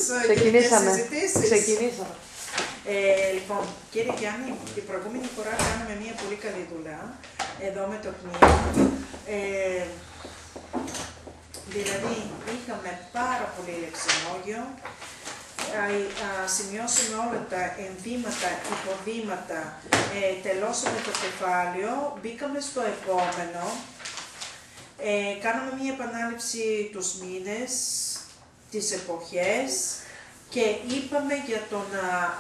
Ξεκινήσαμε. Ξεκινήσαμε. Λοιπόν, κύριε Γιάννη, την προηγούμενη φορά κάναμε μια πολύ καλή δουλειά εδώ με το τμήμα. Δηλαδή, είχαμε πάρα πολύ λεξιμόγιο, σημειώσαμε όλα τα ενδύματα, υποδύματα, τελώσαμε το κεφάλαιο, μπήκαμε στο επόμενο, κάναμε μια επανάληψη τους μήνες, τις εποχές και είπαμε για τον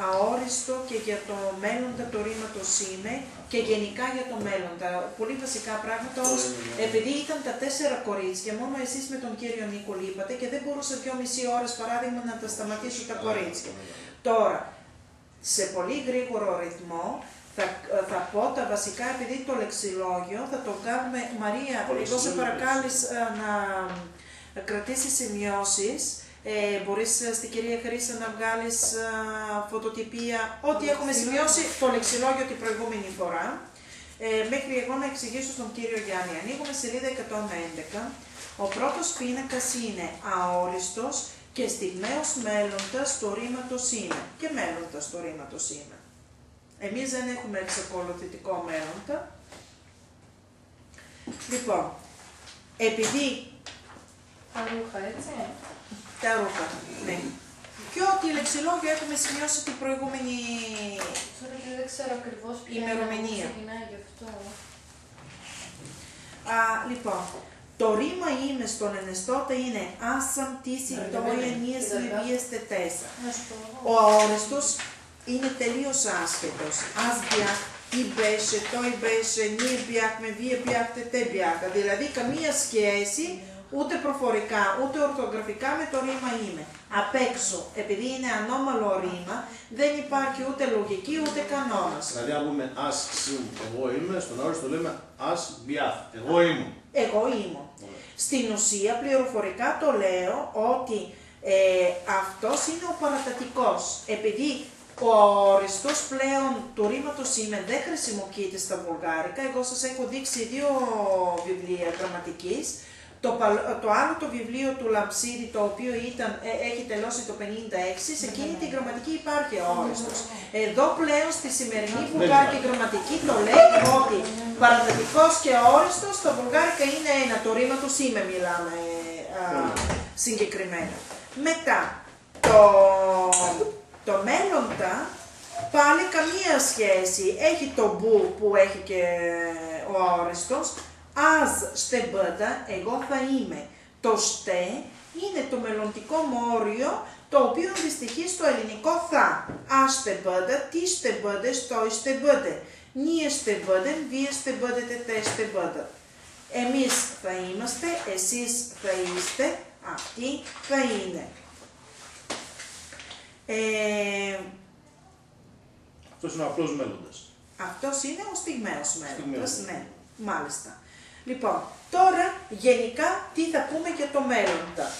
αόριστο και για το μέλλοντα το ρήματος είμαι και γενικά για το μέλλοντα. Πολύ βασικά πράγματα, όμως επειδή ήταν τα 4 κορίτσια, μόνο εσείς με τον κύριο Νίκο λείπατε και δεν μπορούσα 2,5 ώρες παράδειγμα να τα σταματήσω τα κορίτσια. Τώρα, σε πολύ γρήγορο ρυθμό, θα πω τα βασικά, επειδή το λεξιλόγιο θα το κάνουμε. Μαρία, εγώ σε παρακάλεις να κρατήσεις σημειώσεις. Μπορείς στην κυρία Χρύσα να βγάλεις φωτοτυπία, ό,τι έχουμε σημειώσει το λεξιλόγιο την προηγούμενη φορά. Μέχρι εγώ να εξηγήσω στον κύριο Γιάννη. Ανοίγουμε σελίδα 111. Ο πρώτος πίνακας είναι αόριστος και στιγμαίος μέλλοντας το ρήματος είναι. Και μέλλοντας το ρήματος είναι. Εμείς δεν έχουμε εξακολουθητικό μέλλοντα. Λοιπόν, επειδή... Τα ρούχα, έτσι. Τα ρούχα, ναι. Και ό,τι λεξιλόγιο έχουμε σημειώσει την προηγούμενη Δεν ξέρω ακριβώς ποια ημερομηνία. Ξεκινάει γι' αυτό. Λοιπόν, το ρήμα είμαι στον ενεστώτα είναι άσαμ τίσι τόια νίες λεβίεστε τέσσα. Ο αόριστος είναι τελείως άσχετος. Ας μπιάχ, τι μπέσε, το μπέσε, νίε μπιάχ, με βίε μπιάχ, τε μπιάχ. Δηλαδή καμία σχέση ούτε προφορικά, ούτε ορθογραφικά με το ρήμα είμαι. Απ' έξω, επειδή είναι ανώμαλο ρήμα, δεν υπάρχει ούτε λογική ούτε κανόνας. Δηλαδή, αν πούμε ας σου, εγώ είμαι, στον αόριστο λέμε ας μπιάθ, εγώ ήμουν. Εγώ ήμουν. Στην ουσία, πληροφορικά το λέω ότι αυτός είναι ο παρατατικός. Επειδή ο αόριστος πλέον του ρήματος είμαι δεν χρησιμοποιείται στα βουλγάρικα, εγώ σας έχω δείξει 2 βιβλία γραμματικής. Το άλλο το βιβλίο του Λαμψίδη, το οποίο έχει τελώσει το 56, σε εκείνη την γραμματική υπάρχει αόριστος. Εδώ πλέον στη σημερινή βουλγάρικη γραμματική το λέει ότι παρατατικός και αόριστος στα βουλγάρικα είναι ένα, το ρήμα τους είμαι μιλάμε συγκεκριμένα. Μετά, το μέλλοντα πάλι καμία σχέση, έχει το μπου που έχει και ο αόριστος. Ας στε μπέντα, εγώ θα είμαι. Το στε είναι το μελλοντικό μόριο, το οποίο αντιστοιχεί στο ελληνικό θα. Ας στε μπέντα, τι στε μπέντε, στο στε μπέντε. Νίε στε μπέντε, βίε στε μπέντε, τε στε μπέντε. Εμείς θα είμαστε, εσείς θα είστε, αυτοί θα είναι. Αυτός είναι ο απλός μέλλοντας. Αυτός είναι ο στιγμαίος μέλλοντας, ναι, μάλιστα. Λοιπόν, τώρα γενικά τι θα πούμε για το μέλλοντα.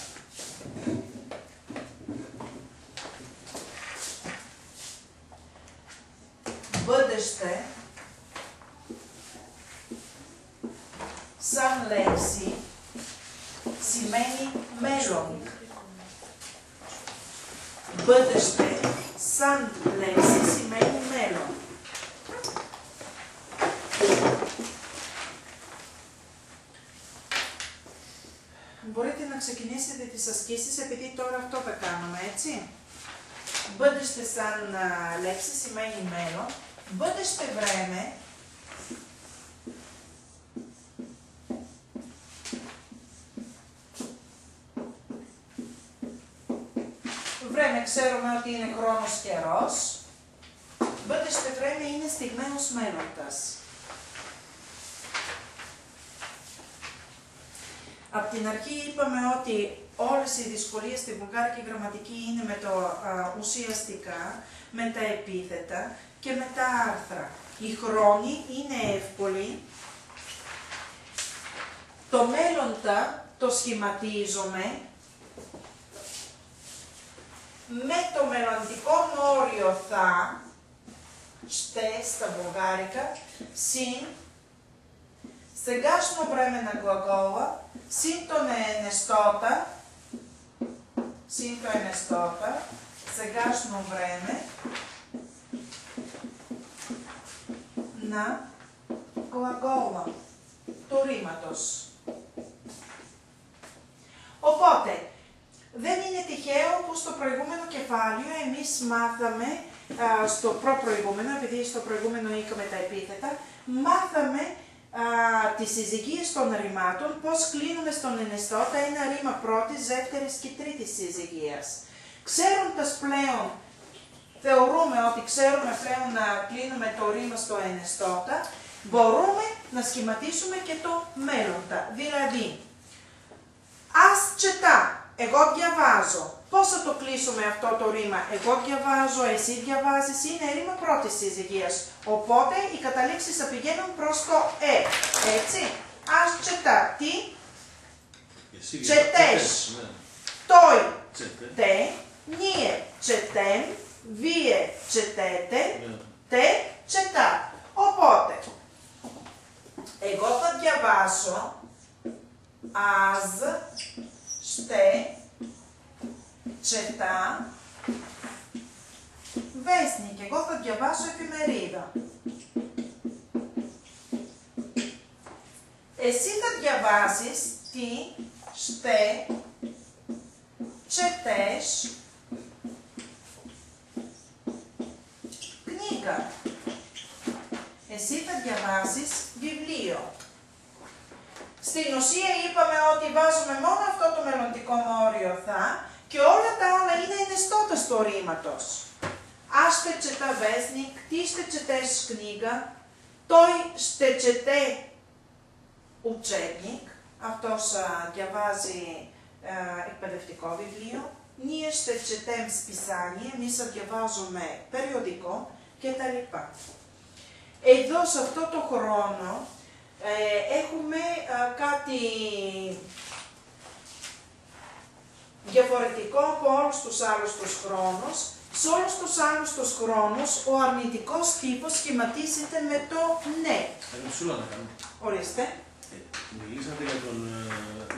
Μπέντεστε σαν λέξη σημαίνει μέλλον. Μπέντεστε σαν λέξη σημαίνει μέλλον. Μπορείτε να ξεκινήσετε τις ασκήσεις, επειδή τώρα αυτό θα κάνουμε, έτσι. Μπέντεστε σαν λέξη σημαίνει μέλλον. Μπέντεστε βρέμε. Βρέμε ξέρουμε ότι είναι χρόνος καιρός. Μπέντεστε βρέμε είναι στιγμαίος μέλλοντας. Απ' την αρχή είπαμε ότι όλες οι δυσκολίες στη βουλγάρικη γραμματική είναι με το ουσιαστικά, με τα επίθετα και με τα άρθρα. Οι χρόνοι είναι εύκολοι. Το μέλλοντα το σχηματίζομαι με το μελλοντικό μόριο θα, στε στα βουλγάρικα, συν сегашно време на глагола, син то не е нещота, συν το ενεστώτα, сегашно време να γλαγόλα του ρήματος. Οπότε, δεν είναι τυχαίο που στο προηγούμενο κεφάλαιο εμείς μάθαμε, στο προπροηγούμενο, επειδή στο προηγούμενο είχαμε τα επίθετα, μάθαμε τις συζυγίες των ρημάτων, πώς κλείνουμε στον ενεστώτα ένα ρήμα πρώτης, δεύτερης και τρίτης συζυγίας. Ξέροντας πλέον, θεωρούμε ότι ξέρουμε πλέον να κλείνουμε το ρήμα στο ενεστώτα, μπορούμε να σχηματίσουμε και το μέλλοντα. Δηλαδή, ας τσετά, εγώ διαβάζω. Πώς θα το κλείσουμε αυτό το ρήμα? Εγώ διαβάζω, εσύ διαβάζεις, είναι ρήμα πρώτης συζυγίας. Οπότε οι καταλήξεις θα πηγαίνουν προς το έτσι. Ας τσετά, τι? Четеш. Той те, ние четем, вие четете, те четат. Οπότε, εγώ θα διαβάσω, аз ще чета вестник. Εγώ θα διαβάσω εφημερίδα. Εσύ θα διαβάσεις τι? Ще четеш книга. Εσύ θα διαβάσεις βιβλίο. Στην ουσία είπαμε ότι βάζουμε μόνο αυτό το μελλοντικό μόριο θα και όλα τα άλλα είναι ενεστώτας του ρήματος. Аз ще чета вестник, ти ще четеш книга, той ще чете учебник, αυτός διαβάζει εκπαιδευτικό βιβλίο, ние ще четем списание, εμείς θα διαβάζουμε περιοδικό κτλ. Εδώ σε αυτό το χρόνο έχουμε κάτι διαφορετικό από όλους τους άλλους τους χρόνους. Σε όλους τους άλλους τους χρόνους ο αρνητικός τύπος σχηματίζεται με το ναι. Σούλα να κάνω. Ορίστε. Μιλήσατε για τον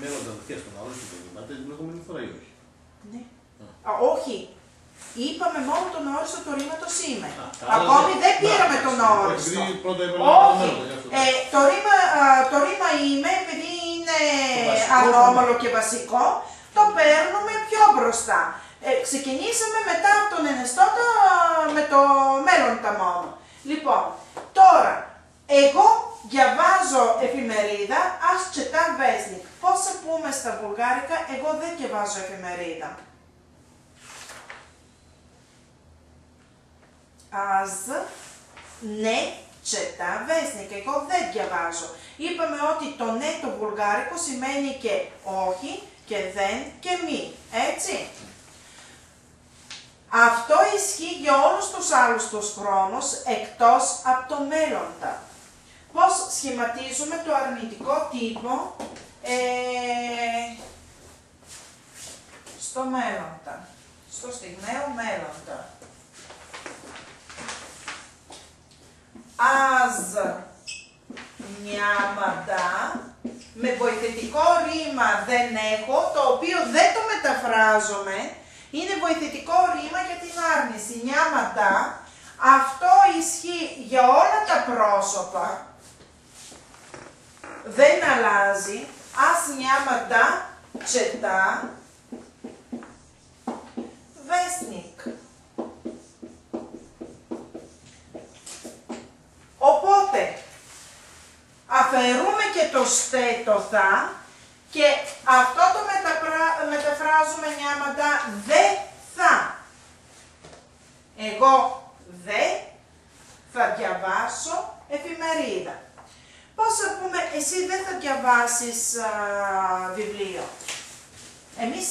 μέλλοντα βαθιά στον αόριστο το ρήμα, την προηγούμενη φορά ή όχι? Ναι. Όχι. Είπαμε μόνο τον αόριστο του ρήματος είμαι. Ακόμη δεν πήραμε τον αόριστο. Όχι. Το ρήμα είμαι, επειδή είναι ανώμαλο και βασικό, το παίρνουμε πιο μπροστά. Ξεκινήσαμε μετά από τον ενεστώτα με το μέλλοντα μόνο. Λοιπόν, τώρα, εγώ διαβάζω εφημερίδα, ας τσετά βέσνικ. Πώς θα πούμε στα βουλγάρικα, εγώ δεν διαβάζω εφημερίδα. Аз не чета вестник. Εγώ δεν διαβάζω. Είπαμε ότι το ναι το βουλγάρικο σημαίνει και όχι και δεν και μη. Έτσι. Αυτό ισχύει για όλους τους άλλους τους χρόνους εκτός από το μέλλοντα. Πώς σχηματίζουμε το αρνητικό τύπο στο μέλλοντα. Στο στιγμαίο μέλλοντα. Аз няма да, με βοηθητικό ρήμα δεν έχω, το οποίο δεν το μεταφράζομαι, είναι βοηθητικό ρήμα για την άρνηση. Няма да, αυτό ισχύει για όλα τα πρόσωπα, δεν αλλάζει. Аз няма да чета вестник. Οπότε, αφαιρούμε και το στε το θα και αυτό το μεταφράζουμε νιάματα δε θα. Εγώ δε θα διαβάσω εφημερίδα. Πώς θα πούμε, εσύ δεν θα διαβάσεις βιβλίο. Εμείς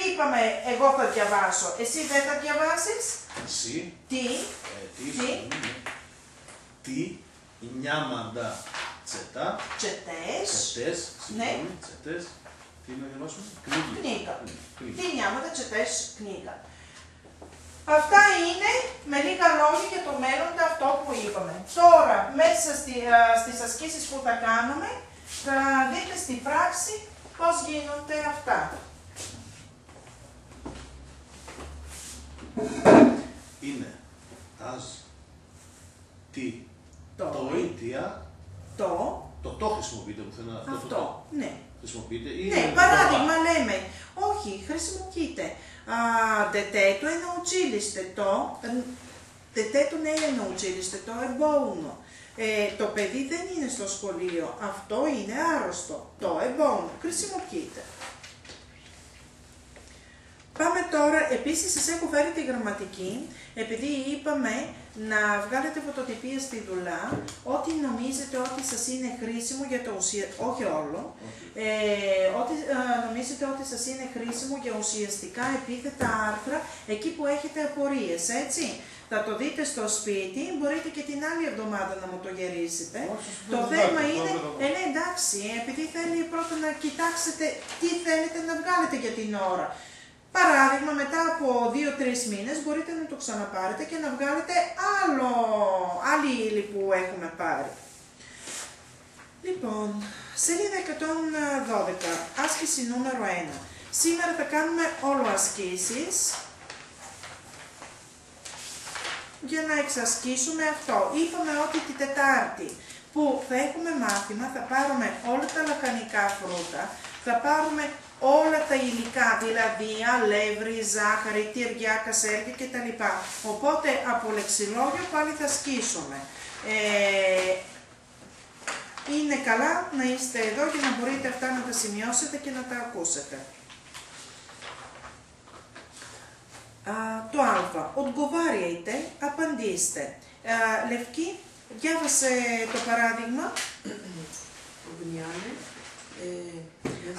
είπαμε, εγώ θα διαβάσω, εσύ δεν θα διαβάσεις. Εσύ. Τι. Τι, νιάμαντα τσετά. Τσετές. Συγγνώμη, τσετές. Τι να διαβάσουμε? Κνίκα. Τι νιάμαντα τσετές κνίκα. Αυτά είναι με λίγα λόγια για το μέλλοντα αυτό που είπαμε. Τώρα, μέσα στις ασκήσεις που θα κάνουμε, θα δείτε στην πράξη πώς γίνονται αυτά. είναι as, τι, Το. το ή τία, το χρησιμοποιείτε πουθενά. Αυτό, ναι. Χρησιμοποιείτε ή Ναι, παράδειγμα λέμε, όχι, χρησιμοποιείτε. Детето е на училището. Детето не е на училището, е болно. Το παιδί δεν είναι στο σχολείο. Αυτό είναι άρρωστο. Το е болно. Χρησιμοποιείτε. Πάμε τώρα, επίσης σας έχω φέρει τη γραμματική, επειδή είπαμε να βγάλετε φωτοτυπίες στη δουλειά, ό,τι νομίζετε ότι σας είναι χρήσιμο για το όχι όλο, ό,τι νομίζετε ότι σας είναι χρήσιμο για ουσιαστικά επίθετα άρθρα, εκεί που έχετε απορίες, έτσι. Θα το δείτε στο σπίτι, μπορείτε και την άλλη εβδομάδα να μου το γυρίσετε. Το θέμα είναι, ναι εντάξει, επειδή θέλει πρώτα να κοιτάξετε τι θέλετε να βγάλετε για την ώρα. Παράδειγμα, μετά από 2-3 μήνες μπορείτε να το ξαναπάρετε και να βγάλετε άλλη ύλη που έχουμε πάρει. Λοιπόν, σελίδα 112, άσκηση νούμερο 1. Σήμερα θα κάνουμε όλο ασκήσεις για να εξασκήσουμε αυτό. Είπαμε ότι την Τετάρτη που θα έχουμε μάθημα θα πάρουμε όλα τα λαχανικά φρούτα, θα πάρουμε όλα τα υλικά, δηλαδή αλεύρι, ζάχαρη, τυριά, κασέρια κτλ. Οπότε από λεξιλόγιο πάλι θα σκίσουμε. Είναι καλά να είστε εδώ για να μπορείτε αυτά να τα σημειώσετε και να τα ακούσετε. Το α. Отговаряйте, απαντήστε. Λευκή, διάβασε το παράδειγμα.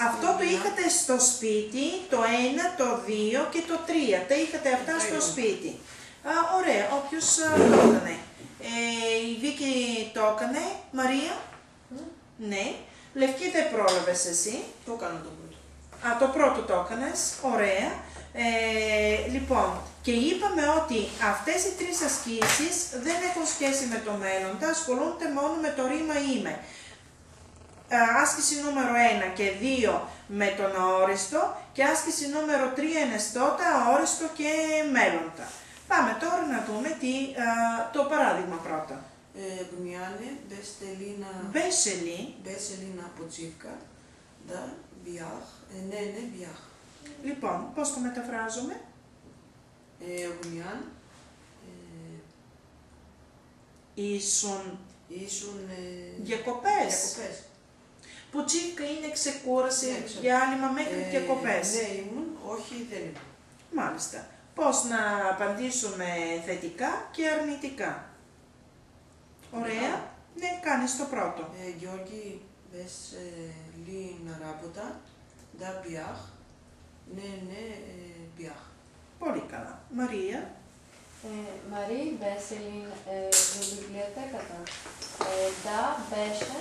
Αυτό το είχατε στο σπίτι, το 1, το 2 και το 3. Τα είχατε αυτά στο σπίτι. Ωραία, όποιος το έκανε. Η Βίκη το έκανε. Μαρία. Ναι. Λευκή δεν πρόλαβες εσύ. Το έκανα το πρώτο. Το πρώτο το έκανες. Ωραία. Λοιπόν, και είπαμε ότι αυτές οι τρεις ασκήσεις δεν έχουν σχέση με το μέλλοντα, ασχολούνται μόνο με το ρήμα είμαι. Άσκηση νούμερο 1 και 2 με τον αόριστο και άσκηση νούμερο 3 ενεστώτα, αόριστο και μέλλοντα. Πάμε τώρα να δούμε το παράδειγμα πρώτα. Гмяне, Μπεσελίνα почивка, да, бях, ναι, бях. Λοιπόν, πώς το μεταφράζουμε? Γμιάν, ήσουν διακοπές. Ποτσίβκα είναι ξεκούραση, διάλειμμα μέχρι διακοπές. Ναι, ήμουν, όχι δεν ήμουν. Μάλιστα. Πώς να απαντήσουμε θετικά και αρνητικά. Ωραία. Ναι, κάνεις το πρώτο. Γιώργη, μπες λίγα ράποτα, да, бях, ναι, бях. Πολύ καλά. Μαρία. Marie Veselin do bibliotеката. Da, беше,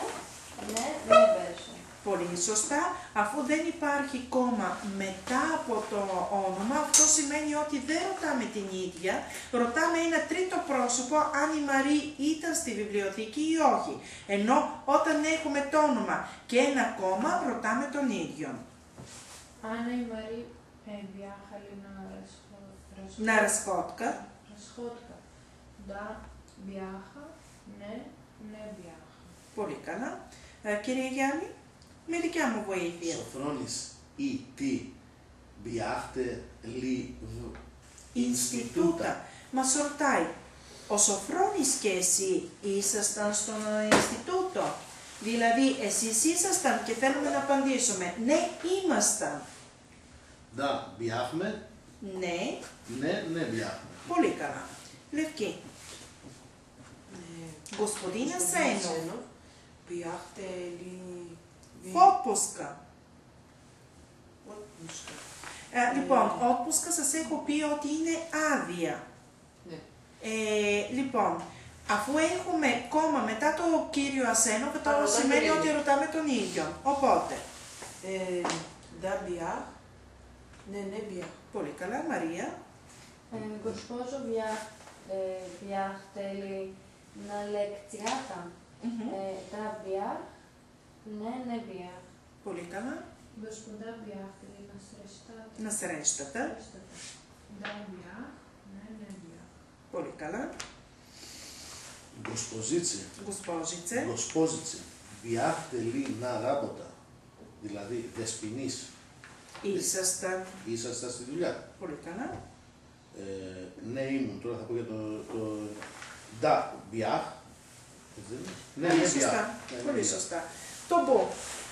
ναι, δεν беше. Πολύ σωστά. Αφού δεν υπάρχει κόμμα μετά από το όνομα, αυτό σημαίνει ότι δεν ρωτάμε την ίδια, ρωτάμε ένα τρίτο πρόσωπο αν η Μαρή ήταν στη βιβλιοθήκη ή όχι. Ενώ όταν έχουμε το όνομα και ένα κόμμα, ρωτάμε τον ίδιο. Άννα η Μαρή бяхали Να ρασκότκα. Разходка. Да, бяха, не бяха. Πολύ καλά. Κύριε Γιάννη, με δικιά μου βοήθεια. Σοφρόνης ή τι μπιάχτε λι Ινστιτούτα. Μας ρωτάει, ο Σοφρόνης και εσύ ήσασταν στο Ινστιτούτο. Δηλαδή, εσείς ήσασταν και θέλουμε να απαντήσουμε. Ναι, ήμασταν. Да, бяхме. Ναι. Не бяхме. Πολύ καλά. Λευκή. Господина Сенов. Бяхте ли... Отпуска. Отпуска. Λοιπόν, отпуска σας έχω πει ότι είναι άδεια. Ναι. Λοιπόν, αφού έχουμε κόμμα μετά το κύριο Ασένο, αυτό σημαίνει ότι ρωτάμε τον ίδιο. Οπότε. Да, бях. Ναι, бях. Πολύ καλά, Μαρία. Госпожо, бяхте ли на лекцията? Да, бях. Не бях. Πολύ καλά. Господа, бяхте ли на срещата? Να σрещата. Да, бях. Госпожице. Госпожице. Βιάχτελη να ράποτα. Δηλαδή δεσποινής. Ήσασταν. Ήσασταν στη δουλειά. Πολύ καλά. Ναι, ήμουν. Τώρα θα πω για το da biach. Ναι, Πολύ ναι, σωστά. biach. Πολύ σωστά. Το πω.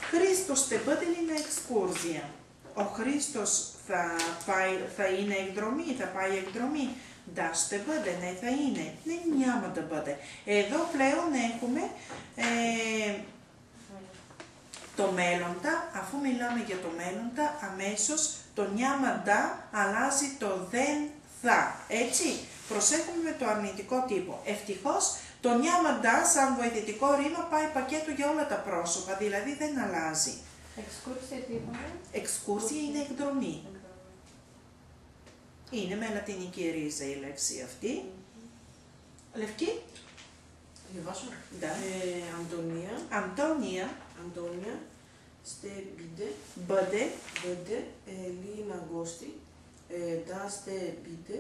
Χρήστος ще бъде ли на екскурзия? Ο Χρήστος θα είναι εκδρομή, θα πάει εκδρομή. Да, ще бъде, ναι, θα είναι. Ναι, няма да бъде. Εδώ πλέον έχουμε το μέλλοντα, αφού μιλάμε για το μέλλοντα, αμέσως το няма да αλλάζει το δεν θα. Έτσι, προσέχουμε με το αρνητικό τύπο. Ευτυχώς, το няма да σαν βοηθητικό ρήμα πάει πακέτο για όλα τα πρόσωπα, δηλαδή δεν αλλάζει. Εξκούρσια τι είπαμε? Εξκούρσια είναι εκδρομή. Είναι με λατινική ρίζα η λέξη αυτή. Λευκή. Διαβάσω. Да. Αντωνία. Αντώνια. Αντώνια. Ще биде. Бъде. Бъде ли на гости? Да, ще биде.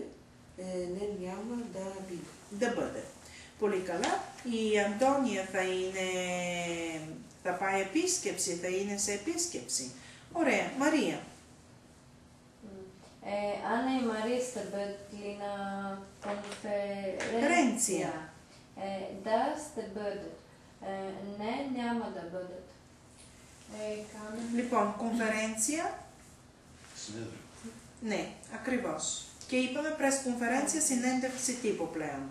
Не, няма да биде. Да бъде. Πολύ καλά. Η Αντώνια θα πάει επίσκεψη, θα είναι σε επίσκεψη. Ωραία. Μαρία. Άννα η Μαρία ще бъдат ли на конференция? Да, ще бъдат. Не, няма да бъдат. Λοιπόν, κονφερέντσια. Συνέδριο. Ναι, ακριβώς. Και είπαμε πρες-κονφερέντσια συνέντευξη τύπου πλέον.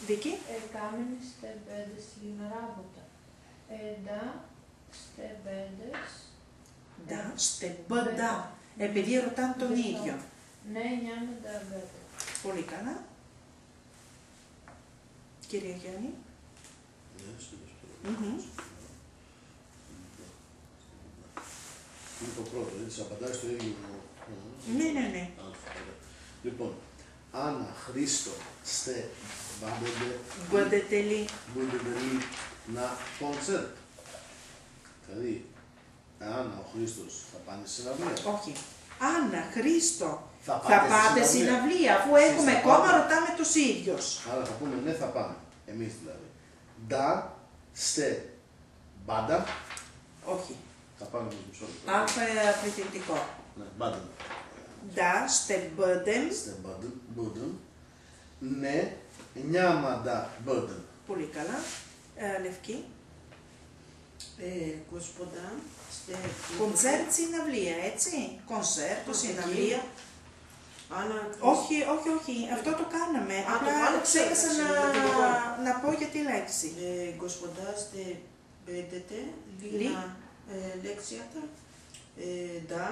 Βίκη. Камен ще бъдеш ли на работа? Да, ще бъдеш. Да, ще бъда. Επειδή ρωτάνε τον ίδιο. Ναι, няма да бъда. Πολύ καλά. Κυρία Γιάννη. Είναι το πρώτο, έτσι, απαντάει στο ίδιο. Ναι, ναι, ναι. Λοιπόν, Άννα, Χρήστο, στε, Бъдете ли. Бъдете ли να κονσέρτ. Δηλαδή, Άννα, ο Χρήστος θα πάνε στη συναυλία. Όχι. Άννα, Χρήστο, Θα θα πάτε συναυλία, αφού έχουμε θα κόμμα, πάμε. ρωτάμε τους ίδιους. Άρα θα πούμε ναι, θα πάμε. Εμείς δηλαδή. Da, ste, μπάντα. Όχι. Θα πάμε εμείς μισό λεπτό. Πληθυντικό. Ναι, μπάντα. Da, ste бъдем. Ste бъдем. Ναι, няма да бъдем. Πολύ καλά. Λευκή. Господа, ще... Κονσέρτ συναυλία, έτσι. Κονσέρτο, συναυλία. Άννα, Όχι, όχι, όχι. Αυτό το κάναμε. το Απλά κάναμε, ξέχασα ξέχασα, να πω για τη λέξη. Господа, ще бъдете ли Ли? на лекцията? Да.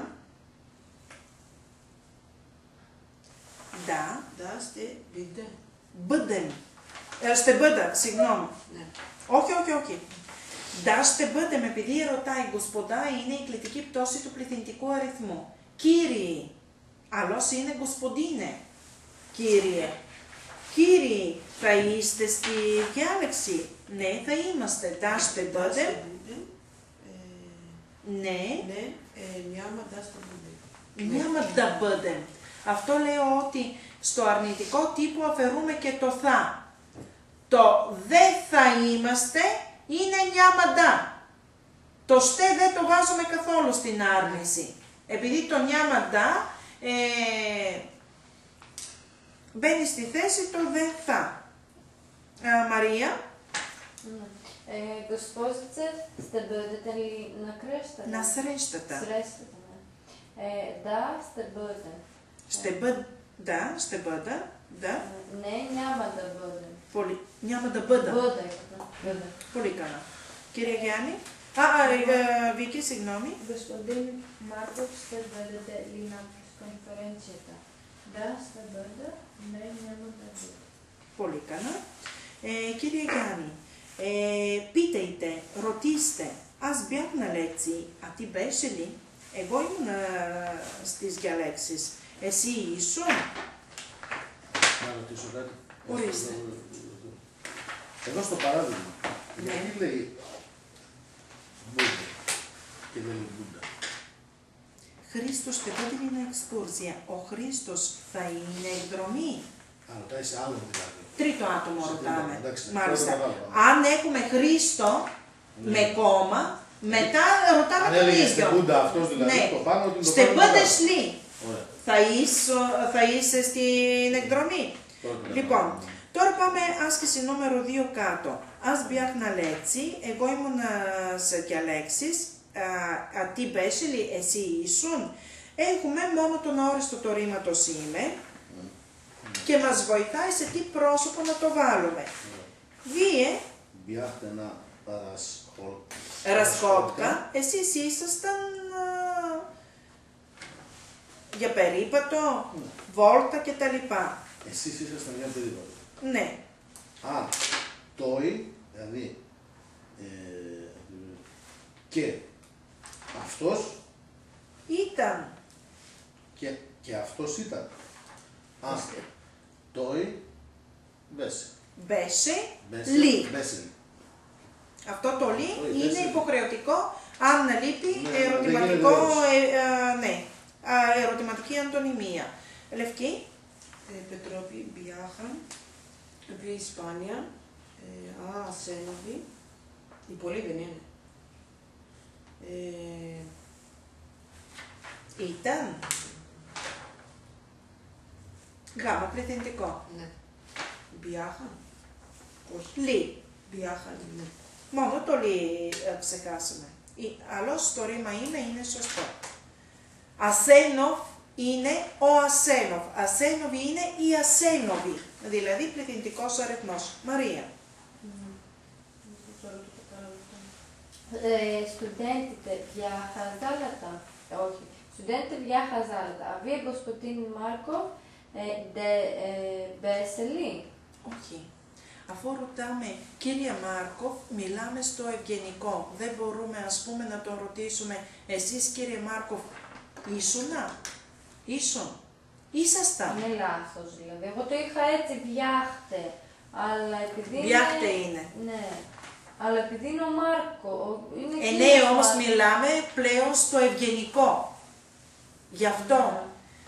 Да. Да, ще биде. Бъдем. Ще бъда, συγγνώμη. Ναι. Όχι, όχι, όχι. Да, ще бъдем, επειδή ρωτάει господа, είναι η κλητική πτώση του πληθυντικού αριθμού. Κύριοι. Άλλος είναι господине. Κύριε. Κύριοι, θα είστε στη διάλεξη. Ναι, θα είμαστε. Da, ще бъдем. Ναι. Ναι, няма да ще бъде. Няма да бъдем. Αυτό λέω ότι στο αρνητικό τύπο αφαιρούμε και το θα. Το δεν θα είμαστε είναι няма da. Το στε δεν το βάζουμε καθόλου στην άρνηση. Επειδή το няма da μπαίνει στη θέση το δεν θα. Μαρία. Госпожице, ще бъдете ли на кръщата? На срещата. Срещата, не. Да, ще бъдем. Да, ще бъда. Да. Не, няма да бъдем. Няма да бъда. Бъде. Πολύ καλά. Κύριε Γιάννη. Вики, сигноми. Господин Марков, ще бъдете ли на конференцията? Да, ще бъда. Не, няма да бъда. Πολύ καλά. Κύριε Γιάννη, питайте, ρωτήστε. Аз бях на лекции, а ти беше ли? Εγώ ήμουν στις διαλέξεις. Εσύ ήσουν? Να ρωτήσω κάτι. Ορίστε. Εδώ στο παράδειγμα, Ναι. γιατί λέει Μπούντα και δεν λέει Μπούντα. Χρήστος, ще бъде ли на екскурзия? Ο Χρήστος θα είναι εκδρομή. ρωτάει σε άλλον δηλαδή. Τρίτο άτομο Σε ρωτάμε. τρίτο, εντάξει, Μάλιστα. πρώτο κατάλαβα. Αν έχουμε Χρήστο με κόμμα, μετά ρωτάμε Αν τον έλεγε ίδιο. στην Μπούντα αυτός δηλαδή, Ναι. το πάνω ότι το Στην πάνω Μπούντα το σλί. Ωραία. Θα είσαι στην εκδρομή. Πρώτο Λοιπόν, κατάλαβα. τώρα πάμε άσκηση νούμερο 2 κάτω. Ας μπιάχνα λέξη, εγώ ήμουν σε διαλέξεις, τι μπέσιλι, εσύ ήσουν. Έχουμε μόνο τον αόριστο το ρήματος είμαι και μας βοηθάει σε τι πρόσωπο να το βάλουμε. Βίε, Μπιάχτε ένα ρασκόπκα, εσείς ήσασταν για περίπατο, βόλτα κτλ. Εσείς ήσασταν μια περίπατο. Ναι, Άρα, τόι, δηλαδή, και αυτός ήταν. και αυτός ήταν. Άρα, τόι, μπέσε. Μπέσε, λί. Μπέσε. Αυτό το λί Όχι, είναι μπέσε. υποχρεωτικό, αν λείπει Ναι, ερωτηματικό, δεν γίνεται ναι, ερωτηματική αντωνυμία. Λευκή, Πετρόπη, Μπιάχα, Β' Ισπάνια, Ασένοβη, η πολύ δεν είναι. ήταν. Γάμα, πληθυντικό. Ναι. Μπιάχα, όχι. Λί. Μπιάχα, ναι. Μόνο το λί ξεχάσαμε. Αλλιώς το ρήμα είναι σωστό. Ασένοφ είναι ο Ασένοφ. Ασένοβη είναι η Ασένοβη. Δηλαδή πληθυντικός αριθμός. Μαρία. Студентите бяха в залата. Όχι. Студентите бяха в залата. А вие, господин Марков, весели? Όχι. Αφού ρωτάμε, κύριε Μάρκοφ, μιλάμε στο ευγενικό. Δεν μπορούμε, ας πούμε, να τον ρωτήσουμε, εσείς κύριε Μάρκοφ, ήσουνα, ήσον, ήσασταν. Είναι λάθος δηλαδή. Εγώ το είχα έτσι, βιάχτε. Αλλά επειδή Βιάχτε είναι. Ναι. Αλλά επειδή είναι ο Μάρκο, είναι Ναι, κύριος όμως Μάρκο. μιλάμε πλέον στο ευγενικό. Γι' αυτό,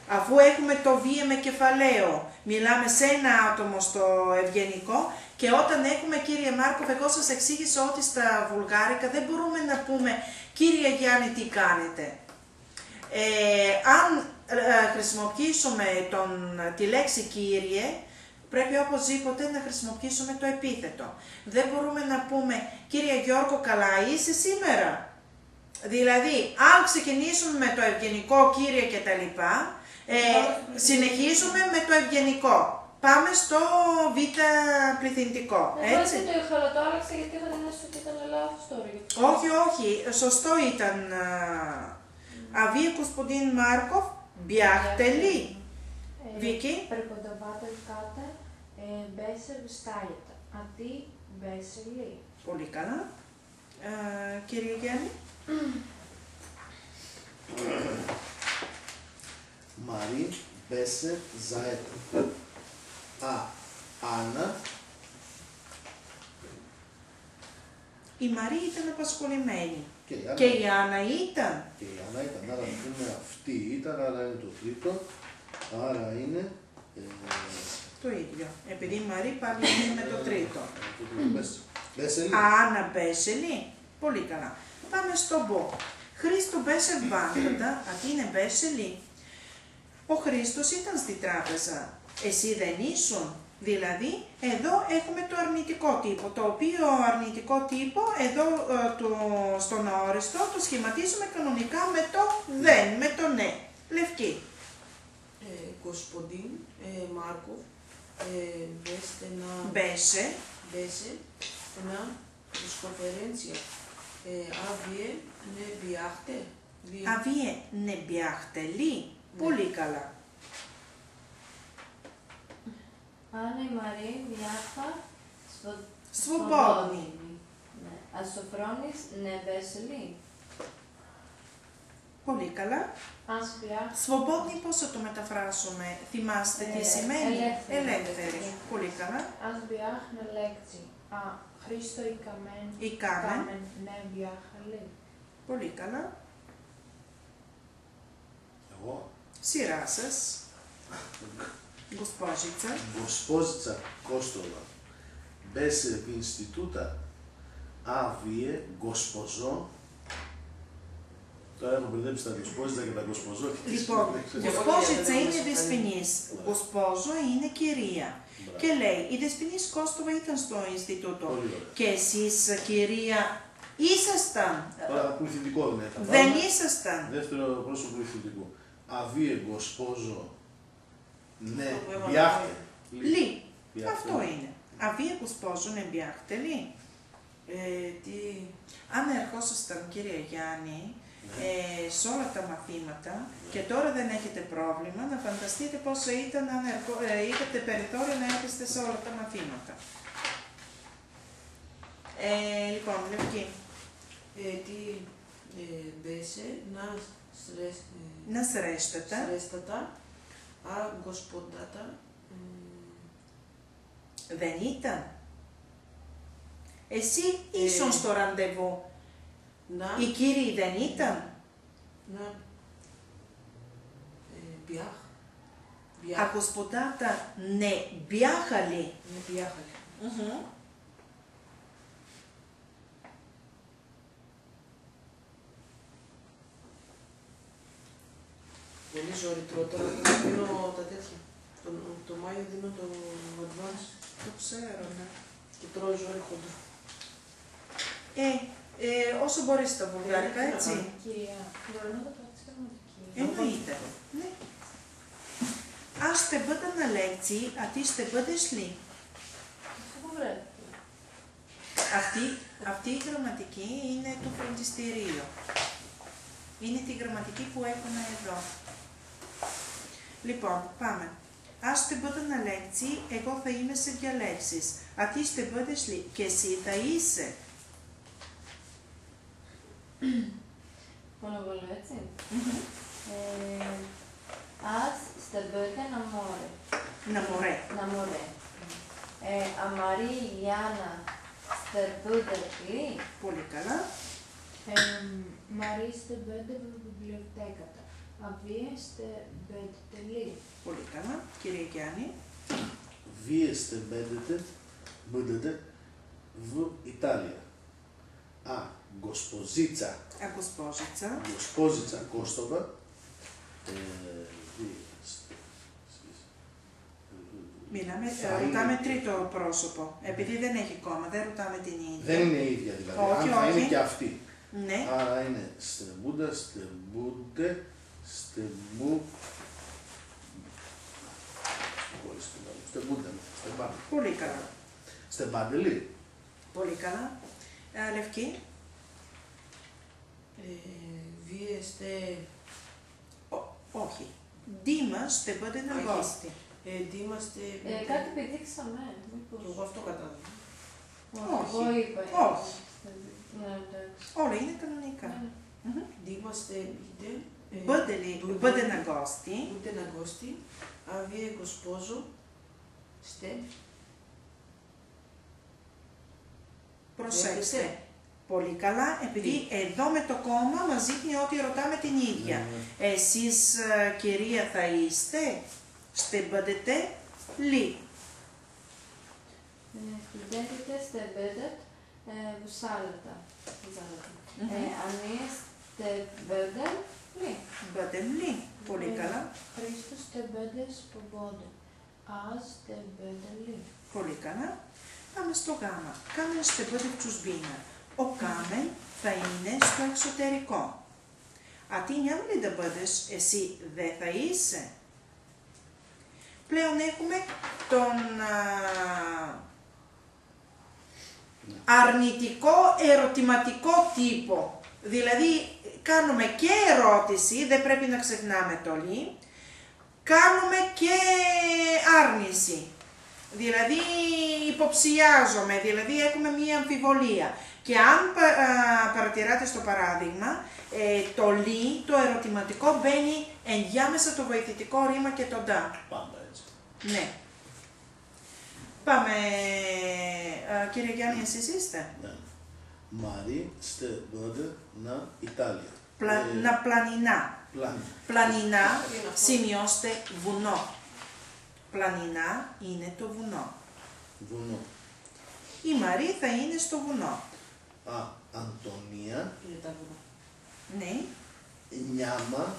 αφού έχουμε το βία με κεφαλαίο, μιλάμε σε ένα άτομο στο ευγενικό και όταν έχουμε κύριε Μάρκοφ, εγώ σας εξήγησα ότι στα βουλγάρικα δεν μπορούμε να πούμε κύριε Γιάννη τι κάνετε. Αν χρησιμοποιήσουμε τη λέξη κύριε, πρέπει οπωσδήποτε να χρησιμοποιήσουμε το επίθετο. Δεν μπορούμε να πούμε κύριε Γιώργο καλά είσαι σήμερα. Δηλαδή, αν ξεκινήσουμε με το ευγενικό κύριε και τα λοιπά, συνεχίζουμε με το ευγενικό. Πάμε στο β πληθυντικό, Εγώ έτσι. δεν το είχα, αλλά το άλλαξα γιατί είχα την αίσθηση ότι ήταν λάθος τώρα. Όχι, όχι, σωστό ήταν. Αβία Κουσποντίν Μάρκοφ, μπιάχτελη. Βίκη. Преподавателката беше в стаята, а ти беше ли? Πολύ καλά. Κύριε Γιάννη. Μαρή, μπέσε, ζαέτα. Άννα. Η Μαρή ήταν απασχολημένη. Και η Άννα. Και η Άννα ήταν. Και η Άννα ήταν, άρα είναι αυτή ήταν, άρα είναι το τρίτο. Άρα είναι... Το ίδιο. Επειδή η Μαρή πάλι είναι με το τρίτο. Μπέσελη. Άννα Μπέσελη. Πολύ καλά. Πάμε στο Μπο. Χρήστο Μπέσελ Βάντοντα, αντί είναι Μπέσελη. Ο Χρήστος ήταν στη τράπεζα. Εσύ δεν ήσουν. Δηλαδή, εδώ έχουμε το αρνητικό τύπο, το οποίο αρνητικό τύπο, εδώ στον αόριστο, το σχηματίζουμε κανονικά με το δεν, με το ναι. Λευκή. Господин Марков, Μπέσε. на конференция. А вие не бяхте? Αβίε ναι μπιάχτελη. Πολύ καλά. Άννα η Μαρή бяха Свободни. Ναι. А Σοφρόνης не беше ли? Πολύ καλά. Аз бях Свободни πώς θα το μεταφράσουμε, θυμάστε τι σημαίνει. ελεύθερη. Ελεύθερη. Πολύ καλά. Аз бях на лекции. А Христо Η Κάμεν. не бяха ли? Πολύ καλά. Εγώ. Σειρά σας. Госпожица. Госпожица Костова беше в института, а вие, госпожо, τώρα έχω μπερδέψει τα госпόζιτσα και τα госпожό. Λοιπόν, госпожица είναι δεσποινής, госпожо είναι κυρία. Και λέει, η δεσποινής Κώστοβα ήταν στο Ινστιτούτο. Και εσείς, κυρία, ήσασταν. Τώρα πληθυντικό δεν θα Δεν πάμε. ήσασταν. Δεύτερο πρόσωπο πληθυντικού. Αβίε госпожо, ναι, μπιάχτε. Λι. Αυτό είναι. Αβία госпожо, ναι, μπιάχτε, λι. Αν ερχόσασταν, κύριε Γιάννη, σε όλα τα μαθήματα και τώρα δεν έχετε πρόβλημα, να φανταστείτε πόσο ήταν αν είχατε περιθώριο να έρχεστε σε όλα τα μαθήματα. Λοιπόν, Λευκή. Τι беше Να σρέστατα. σρέστατα, α γκοσποντάτα. Δεν ήταν. Εσύ ήσουν στο ραντεβού. Οι κύριοι δεν ήταν. Να μπιάχ. А господата не бяха ли? Не бяха ли. Πολύ ζόρι τρώω τώρα, δίνω τα τέτοια. Το Μάιο δίνω το advance. Το ξέρω, ναι. Και τρώω ζόρι χοντρό. Όσο μπορείς τα βουλγάρικα, έτσι. Κυρία, μπορώ να το πράξεις γραμματική. Εννοείται. Ναι. Аз ще бъда на лекции, а ти ще бъдеш ли? Добре. Αυτή η γραμματική είναι το φροντιστηρίο. Είναι τη γραμματική που έχουμε εδώ. Λοιπόν, πάμε. Аз ще бъда на лекции, εγώ θα είμαι σε διαλέξεις. Α τι ще бъдеш ли? Και εσύ θα είσαι. Πονοβολώ, έτσι. Аз ще бъда на море. Να μωρέ. На море. А Мари и Iliana ще бъдат ли? Πολύ καλά. Мари ще бъде в библиотеката. А вие ще бъдете ли? Πολύ καλά. Κύριε Γιάννη. Вие ще бъдете в Италия. А госпожица. А госпожица. Госпожица Костова. Ρωτάμε τρίτο πρόσωπο. Επειδή δεν έχει κόμμα, δεν ρωτάμε την ίδια. Δεν είναι η ίδια δηλαδή. Όχι, Αν θα όχι. είναι και αυτή. Ναι. Άρα είναι στεμπούντα, στεμπούντε, στεμπού. Στεμπούντα, στεμπάντε. Πολύ καλά. Στεμπάντελη. Πολύ καλά. Λευκή. Вие сте... Όχι. Δήμα ще бъде на гости. Δήμα сте... Κάτι πηδήξαμε. Εγώ αυτό κατάλαβα. Όχι. Εγώ είπα. Όχι. Ναι, εντάξει. Όλα είναι κανονικά. Δήμα сте... Бъде на гости. Ούτε να γκώστη. Α βίε госпожо сте... Προσέξτε. Πολύ καλά, επειδή εδώ με το κόμμα μας δείχνει ότι ρωτάμε την ίδια. Εσείς, κυρία, θα είστε, ще бъдете ли? Студентите ще бъдат в залата. А ние ще бъдем ли? Бъдем ли? Πολύ καλά. Христос ще бъде свободен. Аз ще бъда ли? Πολύ καλά. Πάμε στο γάμα. Κάμεν ще бъде в чужбина. Ο Κάμεν θα είναι στο εξωτερικό. Α τι няма ли да бъдеш, εσύ δεν θα είσαι? Πλέον έχουμε τον αρνητικό ερωτηματικό τύπο. Δηλαδή κάνουμε και ερώτηση, δεν πρέπει να ξεχνάμε το λι, κάνουμε και άρνηση. Δηλαδή υποψιάζομαι, δηλαδή έχουμε μία αμφιβολία. Και αν παρατηράτε στο παράδειγμα, το λι, το ερωτηματικό μπαίνει ενδιάμεσα το βοηθητικό ρήμα και το ντα. Πάντα έτσι. Ναι. Πάμε, κύριε Γιάννη, εσείς είστε. Ναι. Μαρή στε бъде на Ιταλία. Να πλανινά. Πλανινά, σημειώστε βουνό. πλανινά είναι το βουνό. Βουνό. Η Μαρή θα είναι στο βουνό. Αντωνία. Είναι τα βουνά. Ναι. Νιάμα.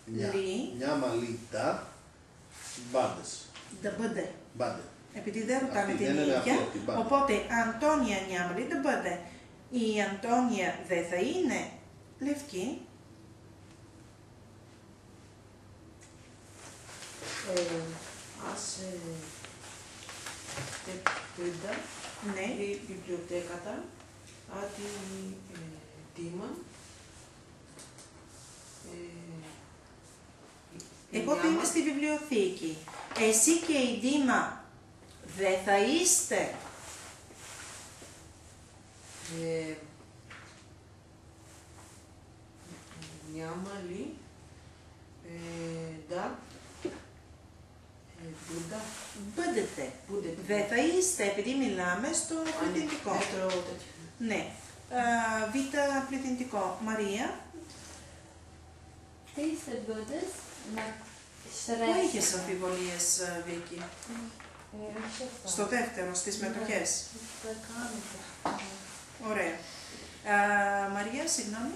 Λι. Νιάμα λίτα. Μπάντες. Да бъде. Μπάντε. Επειδή δεν ρωτάμε Αυτή την δεν είναι ίδια, αυτή, την πάντα. οπότε Αντώνια няма ли да бъде? Η Αντώνια δεν θα είναι λευκή. Аз те бъда Ναι. при библиотеката, а ти Диман. Εγώ θα είμαι στη βιβλιοθήκη. Εσύ και η Δήμα δεν θα είστε. Няма ли да бъда? Бъдете. Бъдете. Δεν θα είστε, επειδή μιλάμε στο πληθυντικό. Ето, Ναι. Β πληθυντικό. Μαρία, Ти ще бъдеш на πού είχες среща. αμφιβολίες, Βίκη? Ще Στο δεύτερο, στις μετοχές. Така ми Ωραία. Μαρία, συγγνώμη.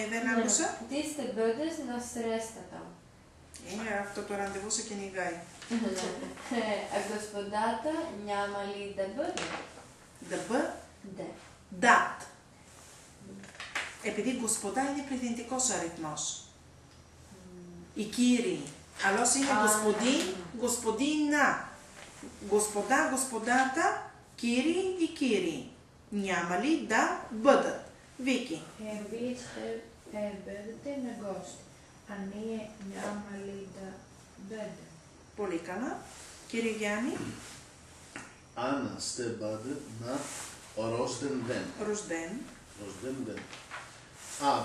Δεν άκουσα. Ти ще бъдеш на срещата. Αυτό το ραντεβού σε κυνηγάει. А господата няма ли да бъде? Да Да. Дат. Επειδή господа είναι πληθυντικός αριθμός. Οι κύριοι. Αλλιώς είναι господин, господина. Господа, господата, κύριοι ή κύριοι. Няма ли да бъдат? Вики. Вие ще бъдете на гости, а ние няма ли да бъдем? Πολύ καλά. Κύριε Γιάννη, Άννα στε μπάντε να ρόσδεν δεν. Ρουσδέν. Ρόσδεν δεν.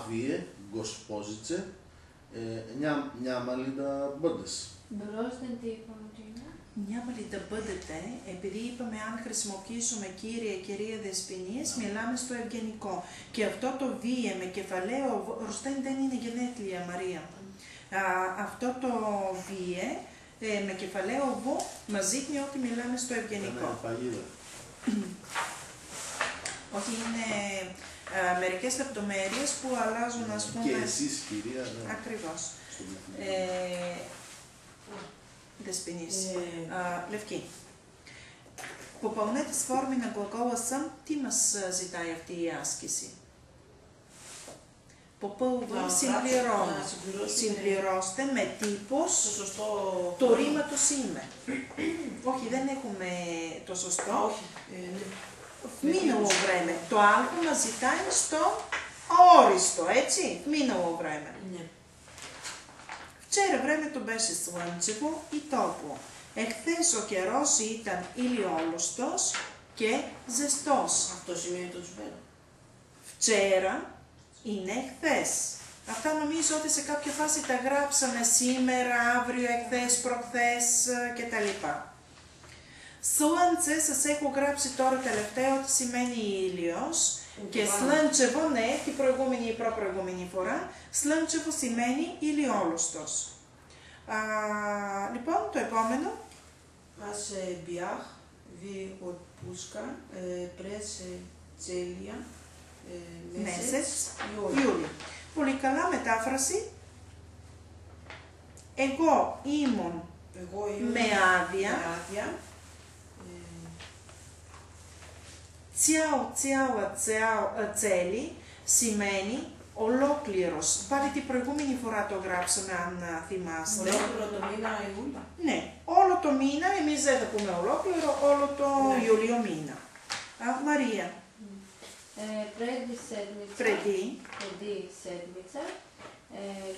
Βίε, γκοσπόζιτσε, νιάμα λίδα μπόντες. Ρόσδεν τι είπαμε ότι είναι? Няма ли да бъдете, επειδή είπαμε αν χρησιμοποιήσουμε κύριε, κυρία, δεσποινίες, μιλάμε στο ευγενικό. Και αυτό το βίε με κεφαλαίο, Ρουστέν δεν είναι γενέθλια, Μαρία. Αυτό το βίε με κεφαλαίο βο μας δείχνει ότι μιλάμε στο ευγενικό. Παγίδα. Ότι είναι μερικές λεπτομέρειες που αλλάζουν, ας πούμε... Και εσείς, κυρία, ναι. Ακριβώς. Στο πληθυντικό. Δεσποινής. Λευκή. Попълнете с форми на глагола съм, ти μας ζητάει αυτή η άσκηση. Попълва, συμπληρώνω. Συμπληρώστε με τύπος το ρήματος είμαι. Όχι, δεν έχουμε το σωστό. Μήνυο βρέμε. Το άλλο μας ζητάει στο αόριστο, έτσι. Μήνυο βρέμε. Вчера времето беше слънчево и топло. Εχθές ο καιρός ήταν ηλιόλουστος και ζεστός. Αυτό σημαίνει το τσουπέρα. Včera είναι εχθές. Αυτά νομίζω ότι σε κάποια φάση τα γράψαμε σήμερα, αύριο, εχθές, προχθές κτλ. Слънце σας έχω γράψει τώρα τελευταίο ότι σημαίνει ήλιος και слънчево ναι, την προηγούμενη ή προπροηγούμενη φορά, слънчево σημαίνει ηλιόλουστος. Λοιπόν, το επόμενο. Аз бях ви отпуска през целия месец Ιούλιο. Πολύ καλά μετάφραση. Εγώ ήμουν με άδεια. Τσέλι σημαίνει ολόκληρος. Πάλι την προηγούμενη φορά το γράψαμε, αν θυμάστε. Ολόκληρο το μήνα Ιούλιο. Ναι, όλο το μήνα, εμείς δεν θα πούμε ολόκληρο, όλο το Ιούλιο μήνα. Μαρία. Преди седмица. Преди седмица.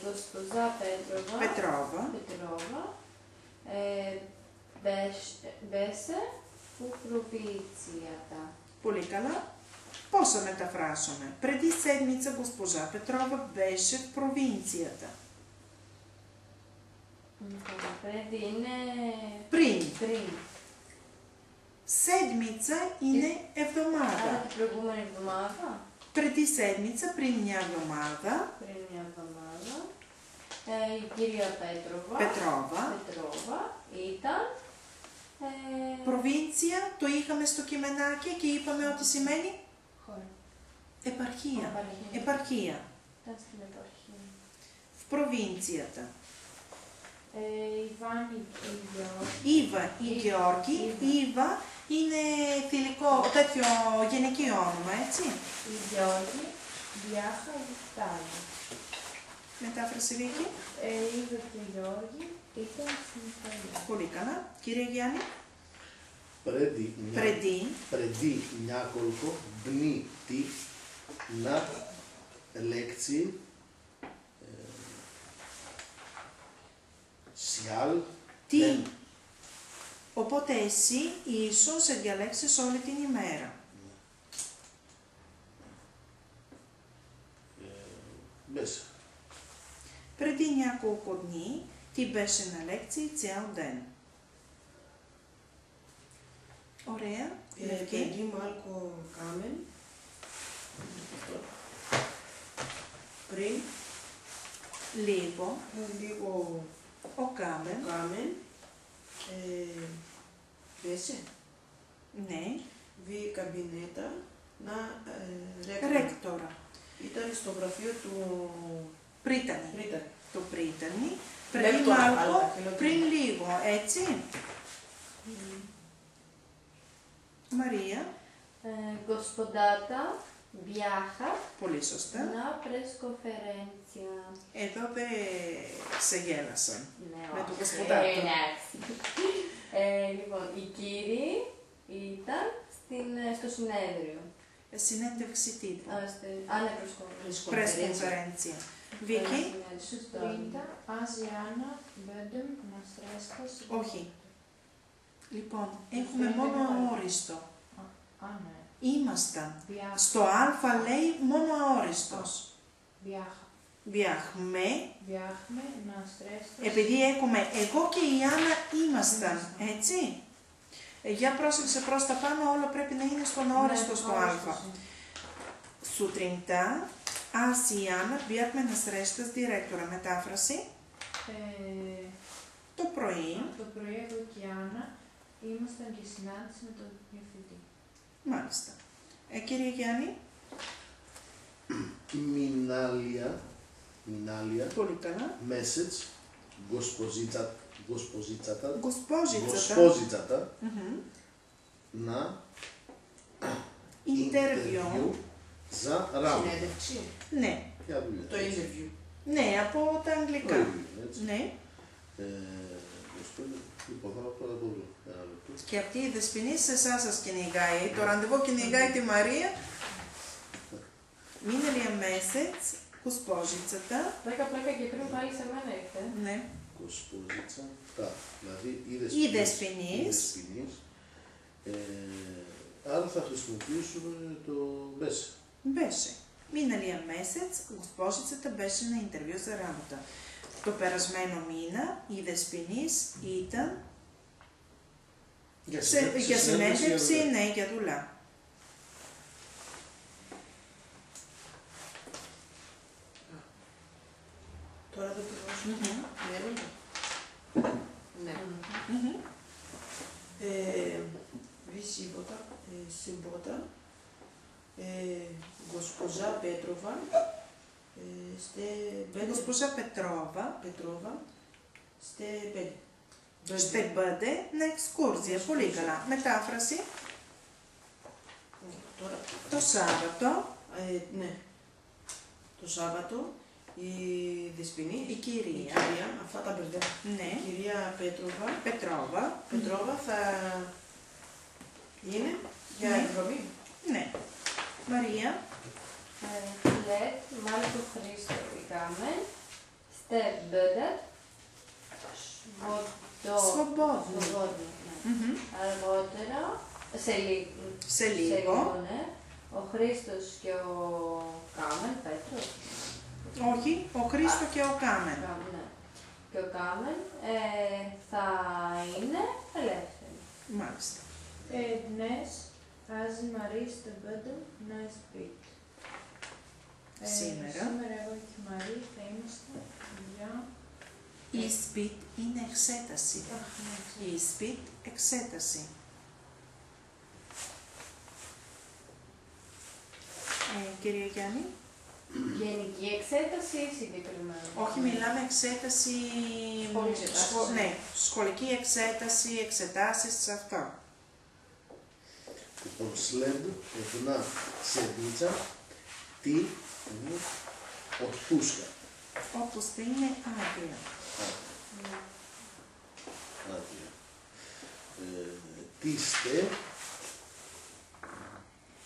Госпожа Петрова. Беше в провинцията. Πολύ καλά. Πώς θα μεταφράσουμε. Преди седмица госпожа Петрова беше в провинцията. Преди είναι... Πριν. Седмица είναι εβδομάδα. Άρα την προηγούμενη εβδομάδα. Преди седмица, πριν μια εβδομάδα. Η κυρία Πέτροβα. Πετρόβα ήταν... Προβίντσια, το είχαμε στο κειμενάκι και είπαμε ότι σημαίνει χώρα. επαρχία. Επαρχία. Επαρχία. Ήταν στην επαρχία. В провинцията. Иван и Георги. Ива и Георги. Ива είναι θηλυκό, τέτοιο γενικό όνομα, έτσι. Οι Γεώργοι бяха в Италия. Μετάφραση Βίκη. Ива και Γεώργοι ήταν στην Ιταλία. Πολύ καλά. Κύριε Γιάννη. Преди няколко дни ти на лекции σιάλ Τι. Οπότε εσύ ίσως σε διαλέξεις όλη την ημέρα. Μέσα. Преди няколко дни ти беше на лекции цял ден. Ωραία. Преди малко Камен. Πριν Λίγο. λίγο Ο Κάμεν. Камен. Беше. Ναι. Βη καμπινέτα να Ρέκτορα. Ήταν στο γραφείο του Πρίτανη. Πρίταν. Το πρίτανη. Πριν Ρέκτορα, μάλκο, αλλά πριν λίγο, έτσι. Μαρία. Господата бяха Πολύ σωστά. на пресконференция. Εδώ δεν σε γέλασαν. Ναι, Με το όχι. Господата. Εντάξει. Λοιπόν, οι κύριοι ήταν στο συνέδριο. Συνέντευξη τύπου. Ναι, Πρεσκονφερέντσια. Βίκη. Сутринта аз и Ана бъдем на среща с... Όχι. Λοιπόν, έχουμε μόνο αόριστο. Ναι. Ήμασταν. Бяха. Στο α λέει μόνο αόριστος. Бяха. Μπιαχμέ. Бяхме на среща... Επειδή έχουμε εγώ και η Άννα ήμασταν, έτσι. Για πρόσεξε προς τα πάνω, όλο πρέπει να είναι στον αόριστο στο α. Сутринта аз и Άννα бяхме на среща с директора. Μετάφραση. Το πρωί. Το πρωί εγώ και η Άννα ήμασταν και συνάντηση με τον διευθυντή. Μάλιστα. Κύριε Γιάννη. Μινάλια. Πολύ καλά. Message. Госпожицата. Госпожицата. На Интервю. За работа. Συνέντευξη. Ναι. Για δουλειά. Το interview. Ναι, από τα αγγλικά. Έτσι. Ναι. Λοιπόν, θα το δω. Ένα λεπτό. Και αυτή η δεσποινή σε εσάς σας κυνηγάει. Το ραντεβού κυνηγάει τη Μαρία. Миналия месец госпожицата. Πλάκα και πριν πάλι σε μένα ήρθε. Ναι. Госпожица. Δηλαδή Η δεσποινής. Άρα θα χρησιμοποιήσουμε το беше. Беше. Миналия месец госпожицата беше на интервю за работа. Το περασμένο μήνα η δεσποινής ήταν για συνέντευξη, ναι, για δουλειά. Τώρα το πληρώσουμε. Ναι. Виж събота, госпожа Петрова ще бъде... Госпожа Петрова ще бъде на екскурзия. Πολύ καλά. Μετάφραση. Το Σάββατο. Ναι. Το Σάββατο η δεσποινή, η κυρία, αυτά τα μπερδεύω. Ναι. Η κυρία Πετρόβα θα είναι για εκδρομή. Ναι. Μαρία. След малко Христо викаме, ще бъдат свободни. Αργότερα, σε λίγο, ναι, ο Χρήστος και ο Κάμεν, Πέτρος. Όχι, ο Χρήστο και ο Κάμεν. Ναι. Και ο Κάμεν θα είναι ελεύθεροι. Μάλιστα. Днес аз и Мари ще бъдем на изпит. σήμερα. Σήμερα εγώ και η Μαρή θα είμαστε για... Ispit είναι εξέταση. Αχ, ναι, Ispit, εξέταση. Κυρία Γιάννη. γενική εξέταση ή συγκεκριμένα? Όχι, μιλάμε εξέταση... Σχολική εξέταση. Ναι, σχολική εξέταση, εξετάσεις, αυτό. Λοιπόν, sled, една седмица, ти, отпуска. Όπως θα είναι άδεια. Άδεια. Τι είστε,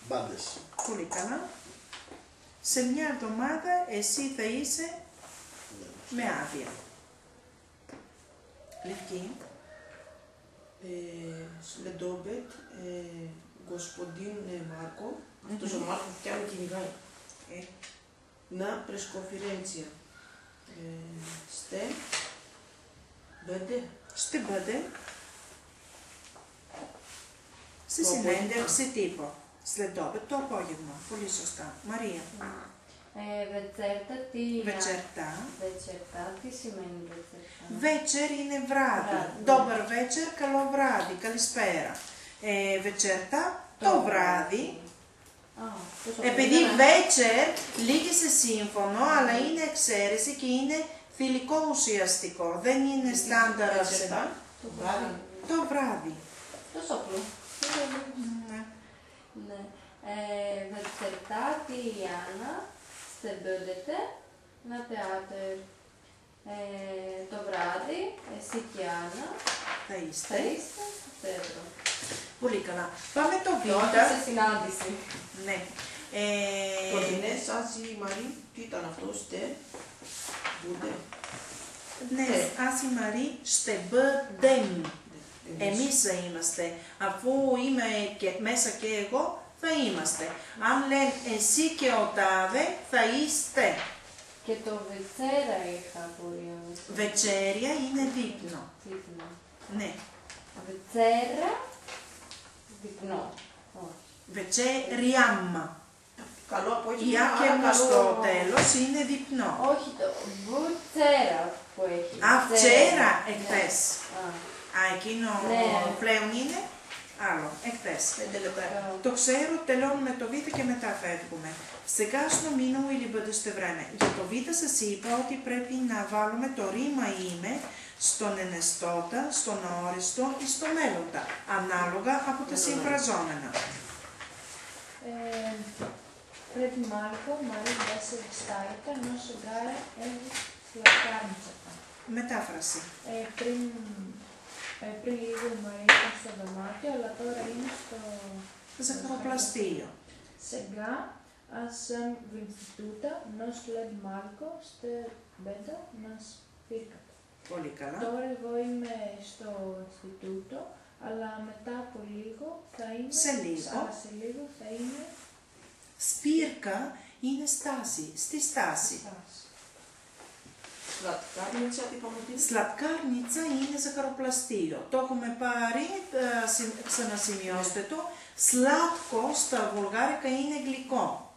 μπάντες. Πολύ καλά. Σε μια εβδομάδα εσύ θα είσαι με άδεια. Λευκή. Следобед, господин Марко, αυτός ο Μάρκο φτιάχνει κυνηγάει. Να πρεσκοφιρέντσια. Στε, μπέντε. Στην Μπέντε. Στη συνέντευξη τύπο. Σλεντόπετ το απόγευμα. Πολύ σωστά. Μαρία. Βετσέρτα, τι... Βετσερτά. Βετσέρτα, τι σημαίνει βετσέρτα? Βέτσερ είναι βράδυ. Βράδυ. Ντόμπερ βέτσερ, καλό βράδυ, καλησπέρα. Βετσερτά, το βράδυ. Επειδή βέτσερ λύγει σε σύμφωνο, αλλά είναι εξαίρεση και είναι θηλυκό ουσιαστικό. Δεν είναι στάνταρ αρσενά. Το βράδυ. Το βράδυ. Τόσο απλό. Ναι. Ναι. Βετσερτά, τι Ιάννα, στεμπέντετε, να θεάτερ. Το βράδυ, εσύ και η Άννα, Θα θα είστε. είστε στο θέατρο. Πολύ καλά. Πάμε το Β. Σε συνάντηση. Ναι. Κοντινέ, Άση, Μαρή, τι ήταν αυτό, στε, μπούντε. Ναι, Άση Μαρή, στεμπέντεμ. Εμείς θα είμαστε. Αφού είμαι και μέσα και εγώ, θα είμαστε. Αν λένε εσύ και ο τάδε, θα είστε. Και το βετσέρα είχα απορία. Βετσέρια είναι δείπνο. Δείπνο. Ναι. Βετσέρα, διπνό. Όχι. Βετσέριάμμα. Καλό απόγευμα. Η άκεμμα στο τέλος είναι διπνό. Όχι το βουτσέρα που έχει. Α, βτσέρα, Ναι. εχθές. Α, Α, εκείνο Ναι. πλέον είναι άλλο, εχθές. 5 λεπτά. Το ξέρω, τελειώνουμε το Β και μετά φεύγουμε. Сега στο минало или бъдеще време. Για το Β σας είπα ότι πρέπει να βάλουμε το ρήμα είμαι στον ενεστώτα, στον αόριστο ή στο μέλλοντα, ανάλογα από τα συμφραζόμενα. Πρέπει Μάρκο, Μαρή да се доставите, но сега е сладкарницата. Μετάφραση. Πριν λίγο η Μαρή ήταν στο δωμάτιο, αλλά τώρα είναι στο... Ζαχαροπλαστείο. Сега аз съм в института, но след малко ще бъда на спирката. Πολύ καλά. Τώρα εγώ είμαι στο Ινστιτούτο, αλλά μετά από λίγο θα είμαι... Σε λίγο. Αλλά σε λίγο θα είμαι... Σπίρκα είναι στάση, στη στάση. Σλατκάρνιτσα, τι είπαμε ότι είναι. Σλατκάρνιτσα είναι ζαχαροπλαστείο. Το έχουμε πάρει, ξανασημειώστε το. Σλάτκο στα βουλγάρικα είναι γλυκό.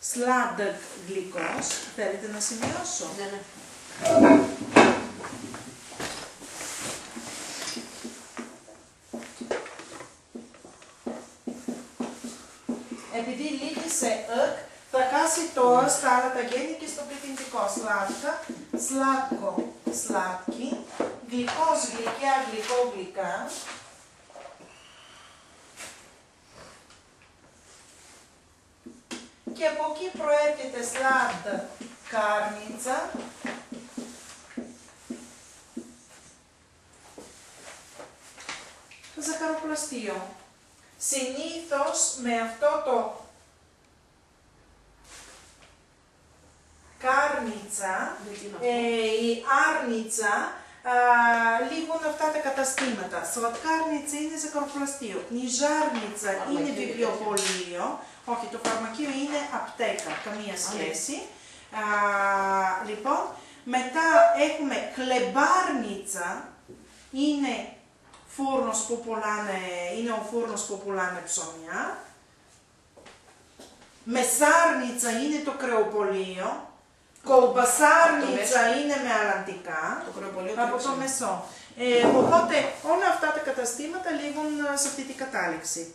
Σλάντεκ γλυκός. Θέλετε να σημειώσω? Ναι, ναι. Επειδή λύγει σε εκ, θα χάσει το στα άλλα τα γέννη και στο πληθυντικό. Σλάτκα, σλάτκο, σλάτκι, γλυκός, γλυκιά, γλυκό, γλυκά. Και από εκεί προέρχεται σλάντ, κάρνιτσα. Ζαχαροπλαστείο. Συνήθως με αυτό το κάρνιτσα, η άρνιτσα, λήγουν αυτά τα καταστήματα. Σλατκάρνιτσα είναι ζαχαροπλαστείο, νιζάρνιτσα είναι βιβλιοπωλείο, όχι το φαρμακείο είναι απτέκα, καμία σχέση. Λοιπόν, μετά έχουμε χλεμπάρνιτσα, είναι φούρνος που πουλάνε, είναι ο φούρνος που πουλάνε ψωμιά. Μεσάρνιτσα είναι το κρεοπολείο. Κολμπασάρνιτσα είναι με αλλαντικά. Το κρεοπολείο Από το μεσό. Οπότε όλα αυτά τα καταστήματα λήγουν σε αυτή την κατάληξη.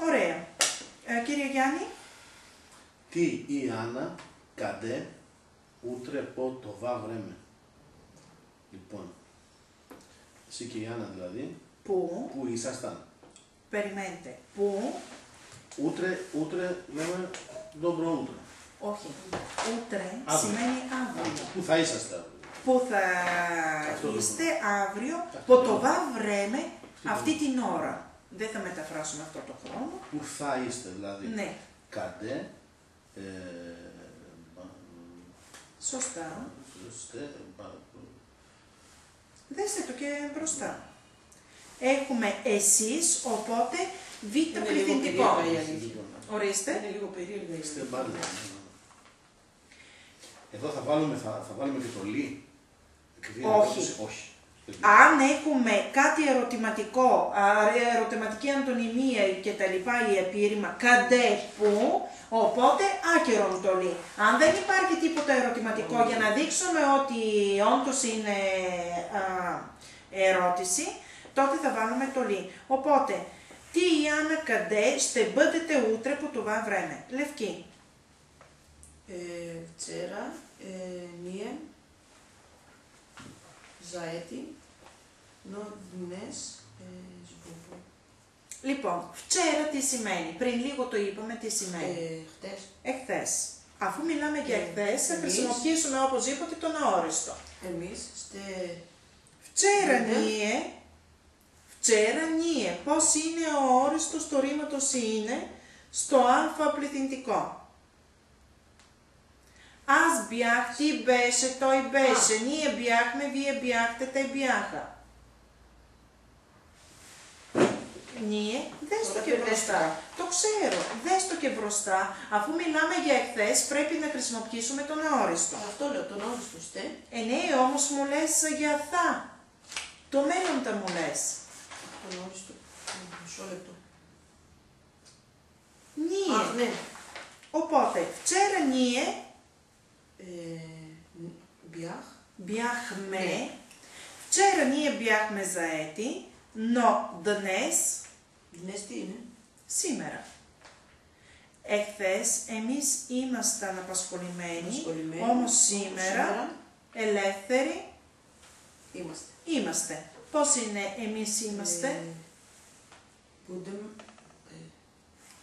Ωραία. Κύριε Γιάννη. Τι η Άννα καντέ ούτρε πω το βα βρέμε. Λοιπόν, εσύ και η Άννα δηλαδή, Πού. που ήσασταν. Περιμένετε. Πού. Ούτρε λέμε dobro ούτρε. Όχι. Ούτρε Αύριο. σημαίνει αύριο. Πού θα είσαστε αύριο. Που θα Αυτό το είστε αύριο, Αυτό που το το βα βρέμε το αυτή την ώρα. Δεν θα μεταφράσουμε αυτό το χρόνο. Πού θα είστε δηλαδή. Ναι. Καντέ. Σωστά. Δέστε το και μπροστά. Έχουμε εσείς, οπότε β Είναι λίγο πληθυντικό. περίεργα η αλήθεια. Ορίστε. Είναι λίγο περίεργα η Είστε αλήθεια. μπάρδε. Εδώ θα βάλουμε και το λί. Όχι. Όχι. Αν έχουμε κάτι ερωτηματικό, ερωτηματική αντωνυμία και τα λοιπά ή επίρρημα, καντέ που, οπότε άκυρον το λί. Αν δεν υπάρχει τίποτα ερωτηματικό για να δείξουμε ότι όντως είναι ερώτηση, τότε θα βάλουμε το λί. Οπότε, τι η Άννα καντέ, στε бъдете утре по това време. Λευκή. Včera nije zaeti, no dnes zbog Λοιπόν, вчера τι σημαίνει. Πριν λίγο το είπαμε τι σημαίνει. χτες. Εχθές. Αφού μιλάμε για εχθές, θα εμείς- χρησιμοποιήσουμε οπωσδήποτε τον αόριστο. Εμείς Včera Ναι. nije, včera nije. Πώς είναι ο όριστος του ρήματος είναι στο α πληθυντικό. Аз бях, ти беше, той беше. Ние бяхме, вие бяхте, те бяха. Ние, δες το Τώρα και πρέπει να μπροστά. στά. Το ξέρω, δες το και μπροστά. Αφού μιλάμε για εχθές, πρέπει να χρησιμοποιήσουμε τον αόριστο. Αυτό λέω, τον όριστο στε. Ναι, όμως μου λες για θα. Το μέλλοντα μου λες. Τον όριστο. Μισό λεπτό. Νίε. Αχ, ναι. Οπότε, вчера ние Бях. бяхме, Ναι. вчера ние бяхме заети, но dnes, Dnes τι είναι. σήμερα. Εχθές εμείς ήμασταν απασχολημένοι, Απασχολημένοι, όμως όμως σήμερα σήμερα ελεύθεροι Είμαστε. είμαστε. Πώς είναι εμείς είμαστε? Будем.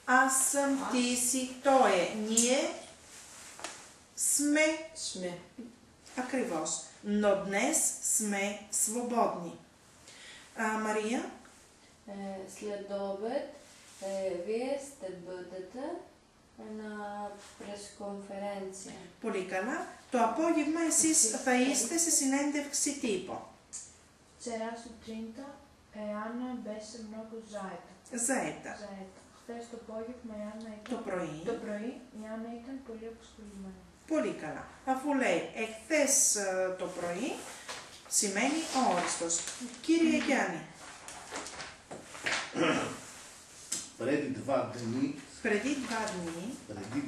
Аз съм, ти си, той е. Ние сме Сме. ακριβώς. Но dnes сме свободни. Мария? След обед вие ще бъдете на пресконференция. Πολύ καλά. Το απόγευμα εσείς θα είστε σε συνέντευξη τύπου. Вчера сутринта Анна беше много заета. Заета. Заета. Χθες το απόγευμα η Άννα ήταν... Το πρωί. Το πρωί η Άννα ήταν πολύ απασχολημένη. Πολύ καλά. Αφού λέει εχθές το πρωί, σημαίνει όριστος. Κύριε Γιάννη. Преди 2 дни, Преди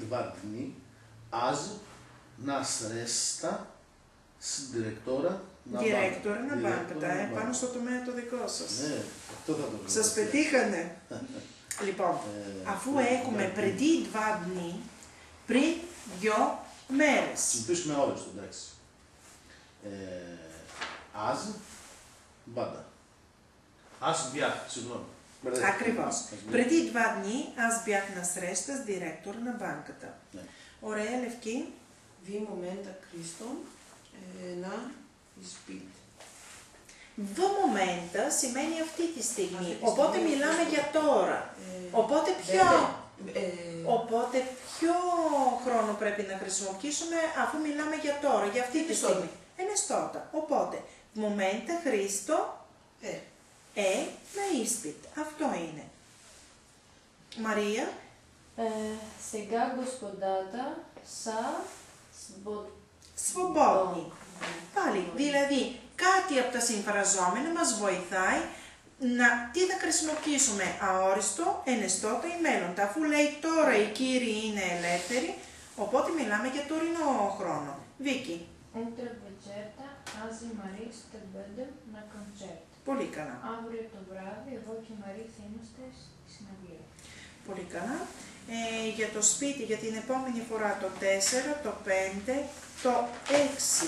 2 дни, аз на среща с директора на Директора на Директора банката, на πάνω στο τομέα το δικό σας. Ναι, αυτό θα το Σας βρω. πετύχανε. Λοιπόν, αφού έχουμε преди 2 dni, πριν 2 μέρες. Συμπίσουμε όλες το εντάξει. Ας, μπάντα. Ας μπιάχ, συγγνώμη. Ακριβώς. Преди 2 dni аз бях на среща с директора на банката. Ναι. Ωραία, Λευκή. В момента Кристо на изпит. В момента σημαίνει αυτή τη στιγμή. Αυτή τη Οπότε στιγμή, μιλάμε αυτό. για τώρα. Οπότε ποιο... Ε, Οπότε ποιο χρόνο πρέπει να χρησιμοποιήσουμε αφού μιλάμε για τώρα, για αυτή τη Ενεστώτα. στιγμή. Ενεστώτα. Οπότε, momenta Χρήστο, να ίσπιτ. Αυτό είναι. Μαρία. Сега господата са Свободни. Πάλι, δηλαδή κάτι από τα συμφραζόμενα μας βοηθάει τι θα χρησιμοποιήσουμε, αόριστο, ενεστώτα ή μέλλοντα, αφού λέει τώρα οι κύριοι είναι ελεύθεροι, οπότε μιλάμε για τωρινό χρόνο. Βίκη. Ούντρε βετσέρτα, άζι Μαρή στε μπέντε να κοντσέρτ. Πολύ καλά. Αύριο το βράδυ, εγώ και η Μαρή θα είμαστε στη συναυλία. Πολύ καλά. Για το σπίτι, για την επόμενη φορά το 4, το 5, το 6.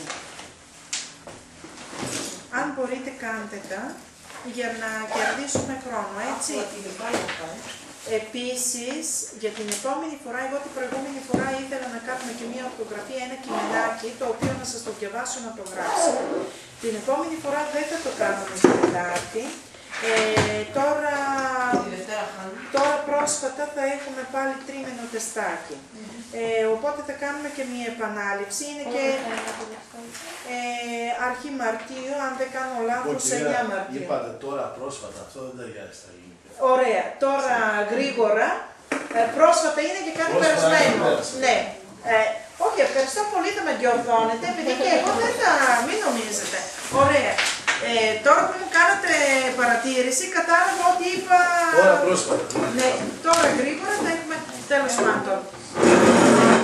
Αν μπορείτε κάντε τα για να κερδίσουμε χρόνο, έτσι. Επίσης, για την επόμενη φορά, εγώ την προηγούμενη φορά ήθελα να κάνουμε και μια ορθογραφία, ένα κειμενάκι, το οποίο να σας το διαβάσω να το γράψω. Την επόμενη φορά δεν θα το κάνουμε στην Τετάρτη. Τώρα πρόσφατα θα έχουμε πάλι τρίμηνο τεστάκι. Οπότε θα κάνουμε και μια επανάληψη. Είναι και αρχή Μαρτίου, αν δεν κάνω λάθος, 9 Μαρτίου. Είπατε τώρα πρόσφατα, αυτό δεν ταιριάζει στα ελληνικά. Ωραία, τώρα γρήγορα. Πρόσφατα είναι και κάτι περασμένο. Ναι. Όχι, ευχαριστώ πολύ, θα με διορθώνετε, επειδή και εγώ δεν θα, μην νομίζετε. Ωραία. Τώρα που μου κάνατε παρατήρηση, κατάλαβα ότι είπα... Τώρα πρόσφατα. Ναι, τώρα γρήγορα θα έχουμε τέλος πάντων.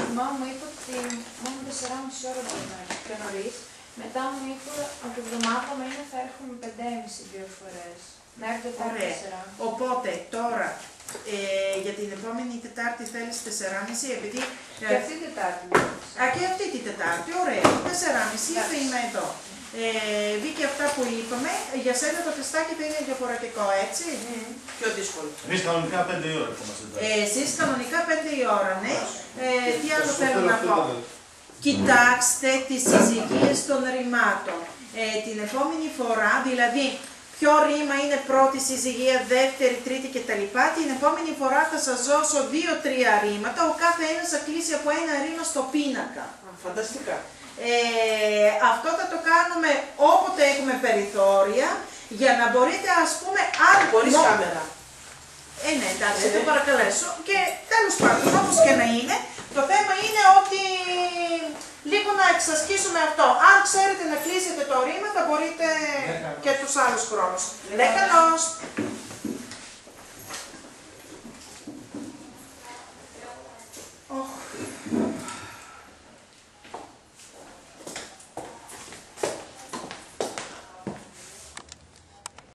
Η μάμα μου είπε ότι μόνο 4,5 ώρα μπορεί να έρθει πιο νωρίς. Μετά μου είπε ότι τη βδομάδα μένα θα έρχομαι 5,5 δύο φορές. Μέχρι Τετάρτη 4. Οπότε τώρα για την επόμενη Τετάρτη θέλεις 4,5 επειδή... Και αυτή την Τετάρτη. Και αυτή την Τετάρτη, ωραία. 4,5 θα είμαι εδώ. Βγήκε αυτά που είπαμε, για σένα το τεστάκι θα είναι διαφορετικό, έτσι. Πιο δύσκολο. Εμείς κανονικά 5 η ώρα είμαστε. Εσείς κανονικά 5 η ώρα, ναι. Τι άλλο θέλω να πω. Κοιτάξτε τις συζυγίες των ρημάτων. Την επόμενη φορά, δηλαδή ποιο ρήμα είναι πρώτη συζυγία, δεύτερη, τρίτη κτλ. Την επόμενη φορά θα σας δώσω 2-3 ρήματα, ο κάθε ένας θα κλείσει από ένα ρήμα στο πίνακα. Φανταστικά. Αυτό θα το κάνουμε όποτε έχουμε περιθώρια, για να μπορείτε ας πούμε αν... Χωρίς κάμερα. Ναι, εντάξει, το παρακαλέσω. Και τέλος πάντων, όπως και να είναι, το θέμα είναι ότι λίγο να εξασκήσουμε αυτό. Αν ξέρετε να κλείσετε το ρήμα, θα μπορείτε και τους άλλους χρόνους. Δέκανος!